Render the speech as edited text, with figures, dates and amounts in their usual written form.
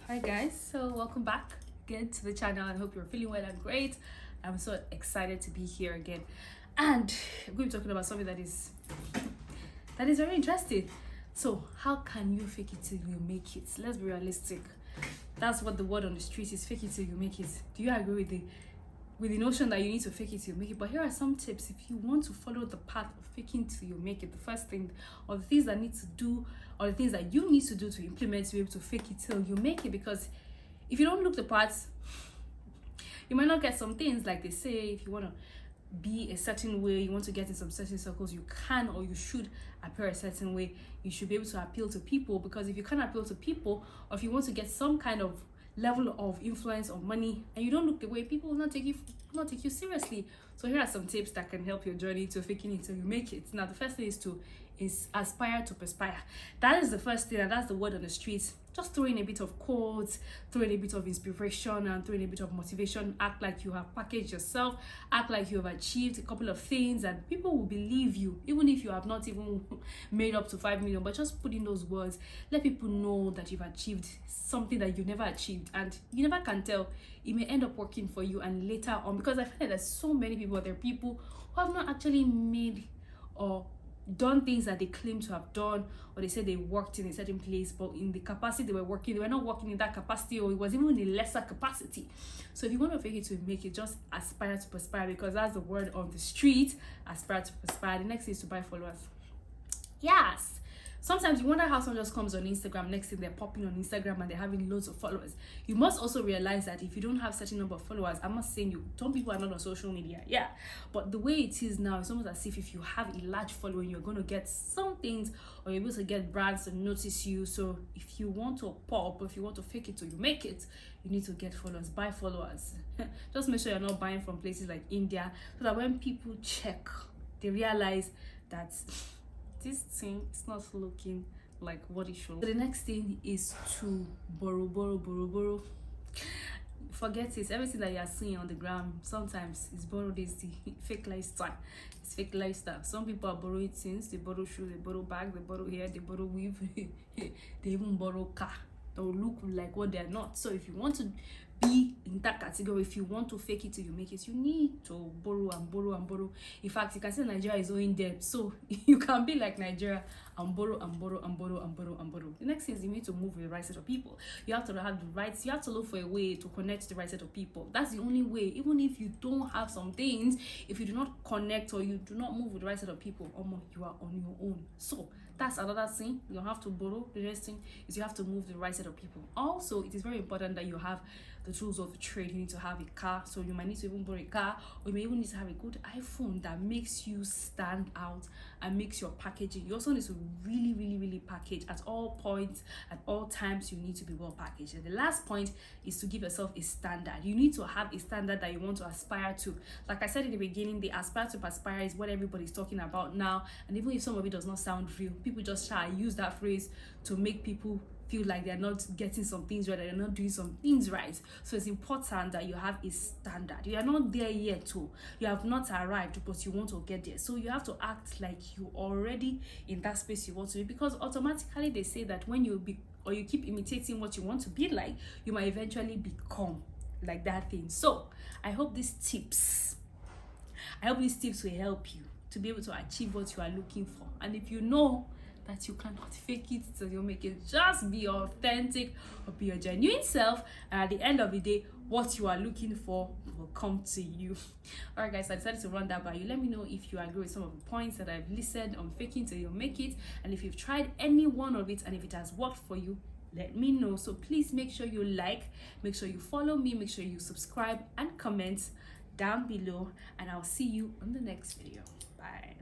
Hi guys, so welcome back again to the channel. I hope you're feeling well and great. I'm so excited to be here again, and we're going to be talking about something that is very interesting. So how can you fake it till you make it? Let's be realistic. That's what the word on the street is: fake it till you make it. Do you agree with the notion that you need to fake it till you make it? But here are some tips if you want to follow the path of faking till you make it. The first thing, or the things that need to do, or the things that you need to do to implement to be able to fake it till you make it. Because if you don't look the parts, you might not get some things. Like they say, if you want to be a certain way, you want to get in some certain circles, you can or you should appear a certain way. You should be able to appeal to people, because if you can't appeal to people, or if you want to get some kind of level of influence or money and you don't look the way, people will not take you seriously. So here are some tips that can help your journey to faking it till you make it. Now the first thing is aspire to perspire. That is the first thing, and that's the word on the streets. Just throw in a bit of quotes, throw in a bit of inspiration, and throw in a bit of motivation. Act like you have packaged yourself, act like you have achieved a couple of things, and people will believe you, even if you have not even made up to 5 million. But just put in those words, let people know that you've achieved something that you never achieved, and you never can tell. It may end up working for you, and later on, because I find that there's so many people, there are people who have not actually made or done things that they claim to have done, or they say they worked in a certain place, but in the capacity they were working, they were not working in that capacity, or it was even in a lesser capacity. So if you want to fake it to make it, just aspire to perspire, because that's the word on the street. Aspire to perspire. The next is to buy followers. Yes, sometimes you wonder how someone just comes on Instagram, next thing they're popping on Instagram and they're having loads of followers. You must also realize that if you don't have certain number of followers, I'm not saying some people are not on social media, yeah, but the way it is now, it's almost as if you have a large following, you're going to get some things, or you're able to get brands to notice you. So if you want to pop, or if you want to fake it till you make it, you need to get followers. Buy followers. Just make sure you're not buying from places like India, so that when people check, they realize that this thing is not looking like what it should. So the next thing is to borrow. Forget it. Everything that you are seeing on the ground sometimes is borrowed. Is the fake lifestyle. It's fake lifestyle. Some people are borrowing things. They borrow shoes, they borrow bags, they borrow hair, they borrow weave, they even borrow car. They will look like what they are not. So if you want to be in that category, if you want to fake it till you make it, you need to borrow and borrow and borrow. In fact, you can say Nigeria is owing debt, so you can be like Nigeria and borrow and borrow and borrow and borrow and borrow. The next thing is you need to move with the right set of people. You have to have the rights. You have to look for a way to connect to the right set of people. That's the only way. Even if you don't have some things, if you do not connect or you do not move with the right set of people, you are on your own. So that's another thing. You have to borrow. The next thing is you have to move the right set of people. Also, it is very important that you have the tools of trade. You need to have a car, so you might need to even borrow a car, or you may even need to have a good iPhone that makes you stand out and makes your packaging. You also need to really package at all points, at all times. You need to be well packaged. And the last point is to give yourself a standard. You need to have a standard that you want to aspire to. Like I said in the beginning, the aspire to perspire is what everybody's talking about now, and even if some of it does not sound real, people just try to use that phrase to make people feel like they're not getting some things right, they're not doing some things right. So it's important that you have a standard. You are not there yet too. You have not arrived, but you want to get there. So you have to act like you already in that space you want to be, because automatically they say that when you keep imitating what you want to be like, you might eventually become like that thing. So I hope these tips will help you to be able to achieve what you are looking for. And if you know that you cannot fake it till you make it, just be authentic or be your genuine self, and at the end of the day, what you are looking for will come to you. All right guys, I decided to run that by you. Let me know if you agree with some of the points that I've listed on faking till you make it, and if you've tried any one of it and if it has worked for you, let me know. So please make sure you like, make sure you follow me, make sure you subscribe and comment down below, and I'll see you on the next video. Bye.